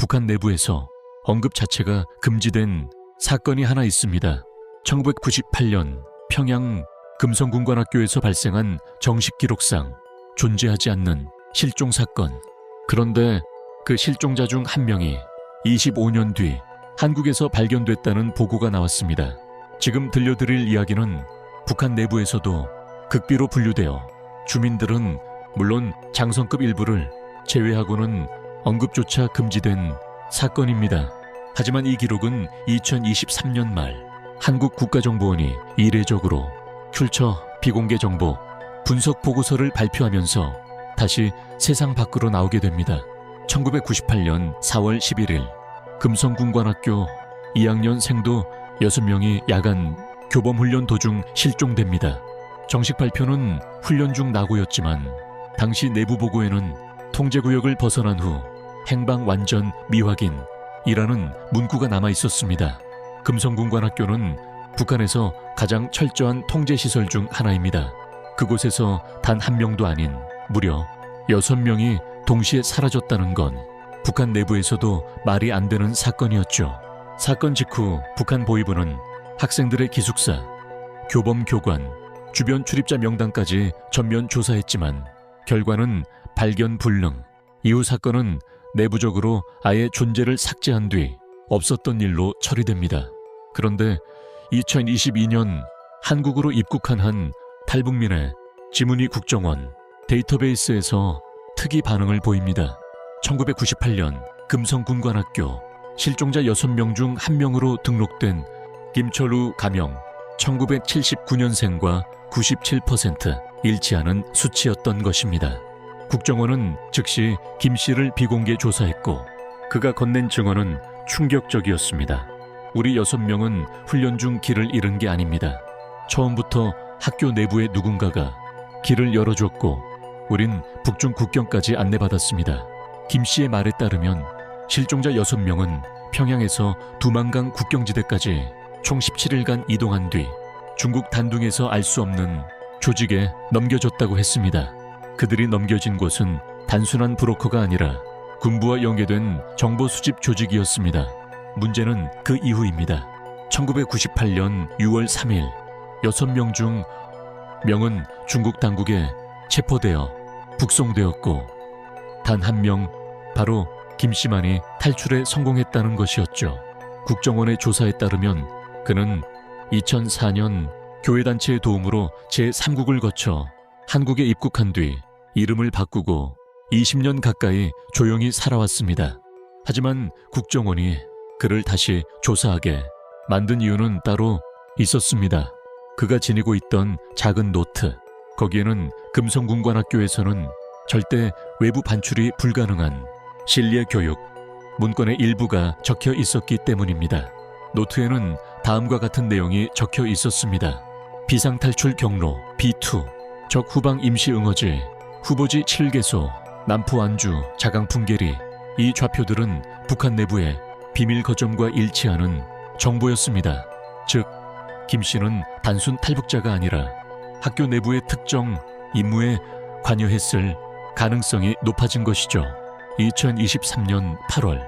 북한 내부에서 언급 자체가 금지된 사건이 하나 있습니다. 1998년 평양 금성군관학교에서 발생한 정식 기록상 존재하지 않는 실종 사건. 그런데 그 실종자 중 한 명이 25년 뒤 한국에서 발견됐다는 보고가 나왔습니다. 지금 들려드릴 이야기는 북한 내부에서도 극비로 분류되어 주민들은 물론 장성급 일부를 제외하고는 언급조차 금지된 사건입니다. 하지만 이 기록은 2023년 말 한국 국가정보원이 이례적으로 culture 비공개 정보 분석 보고서를 발표하면서 다시 세상 밖으로 나오게 됩니다. 1998년 4월 11일 금성군관학교 2학년생도 6명이 야간 교범훈련 도중 실종됩니다. 정식 발표는 훈련 중 낙오였지만 당시 내부 보고에는 통제구역을 벗어난 후 행방 완전 미확인이라는 문구가 남아 있었습니다. 금성군관학교는 북한에서 가장 철저한 통제시설 중 하나입니다. 그곳에서 단 한 명도 아닌 무려 6명이 동시에 사라졌다는 건 북한 내부에서도 말이 안 되는 사건이었죠. 사건 직후 북한 보위부는 학생들의 기숙사, 교범 교관, 주변 출입자 명단까지 전면 조사했지만 결과는 발견 불능. 이후 사건은 내부적으로 아예 존재를 삭제한 뒤 없었던 일로 처리됩니다. 그런데 2022년 한국으로 입국한 한 탈북민의 지문이 국정원 데이터베이스에서 특이 반응을 보입니다. 1998년 금성군관학교 실종자 6명 중 1명으로 등록된 김철우 가명 1979년생과 97% 일치하는 수치였던 것입니다. 국정원은 즉시 김 씨를 비공개 조사했고 그가 건넨 증언은 충격적이었습니다. 우리 6명은 훈련 중 길을 잃은 게 아닙니다. 처음부터 학교 내부의 누군가가 길을 열어줬고 우린 북중 국경까지 안내받았습니다. 김 씨의 말에 따르면 실종자 6명은 평양에서 두만강 국경지대까지 총 17일간 이동한 뒤 중국 단둥에서 알 수 없는 조직에 넘겨졌다고 했습니다. 그들이 넘겨진 곳은 단순한 브로커가 아니라 군부와 연계된 정보 수집 조직이었습니다. 문제는 그 이후입니다. 1998년 6월 3일 6명 중 명은 중국 당국에 체포되어 북송되었고 단 한 명 바로 김 씨만이 탈출에 성공했다는 것이었죠. 국정원의 조사에 따르면 그는 2004년 교회단체의 도움으로 제3국을 거쳐 한국에 입국한 뒤 이름을 바꾸고 20년 가까이 조용히 살아왔습니다. 하지만 국정원이 그를 다시 조사하게 만든 이유는 따로 있었습니다. 그가 지니고 있던 작은 노트, 거기에는 금성군관학교에서는 절대 외부 반출이 불가능한 신뢰 교육, 문건의 일부가 적혀 있었기 때문입니다. 노트에는 다음과 같은 내용이 적혀 있었습니다. 비상탈출 경로 B2, 적 후방 임시 응어지, 후보지 7개소, 남포 안주, 자강풍계리. 이 좌표들은 북한 내부의 비밀 거점과 일치하는 정보였습니다. 즉, 김 씨는 단순 탈북자가 아니라 학교 내부의 특정 임무에 관여했을 가능성이 높아진 것이죠. 2023년 8월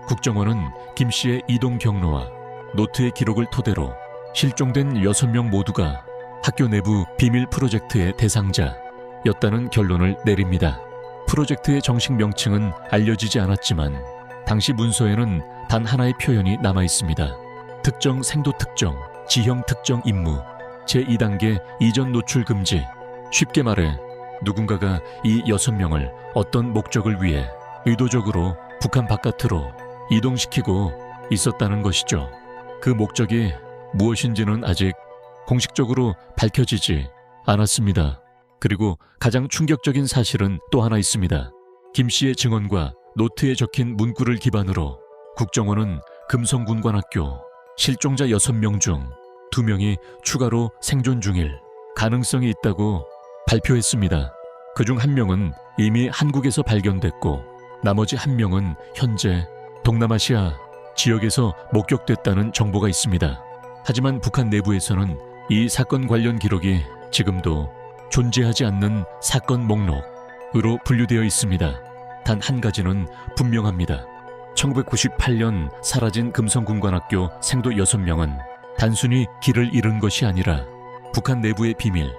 국정원은 김 씨의 이동 경로와 노트의 기록을 토대로 실종된 6명 모두가 학교 내부 비밀 프로젝트의 대상자였다는 결론을 내립니다. 프로젝트의 정식 명칭은 알려지지 않았지만 당시 문서에는 단 하나의 표현이 남아 있습니다. 특정 생도 특정, 지형 특정 임무, 제2단계 이전 노출 금지. 쉽게 말해 누군가가 이 6명을 어떤 목적을 위해 의도적으로 북한 바깥으로 이동시키고 있었다는 것이죠. 그 목적이 무엇인지는 아직 공식적으로 밝혀지지 않았습니다. 그리고 가장 충격적인 사실은 또 하나 있습니다. 김 씨의 증언과 노트에 적힌 문구를 기반으로 국정원은 금성군관학교 실종자 6명 중 2명이 추가로 생존 중일 가능성이 있다고 발표했습니다. 그중 1명은 이미 한국에서 발견됐고 나머지 1명은 현재 동남아시아 지역에서 목격됐다는 정보가 있습니다. 하지만 북한 내부에서는 이 사건 관련 기록이 지금도 존재하지 않는 사건 목록으로 분류되어 있습니다. 단 한 가지는 분명합니다. 1998년 사라진 금성군관학교 생도 6명은 단순히 길을 잃은 것이 아니라 북한 내부의 비밀,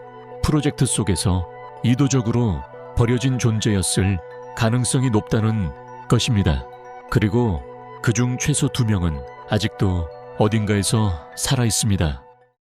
프로젝트 속에서 의도적으로 버려진 존재였을 가능성이 높다는 것입니다. 그리고 그중 최소 2명은 아직도 어딘가에서 살아 있습니다.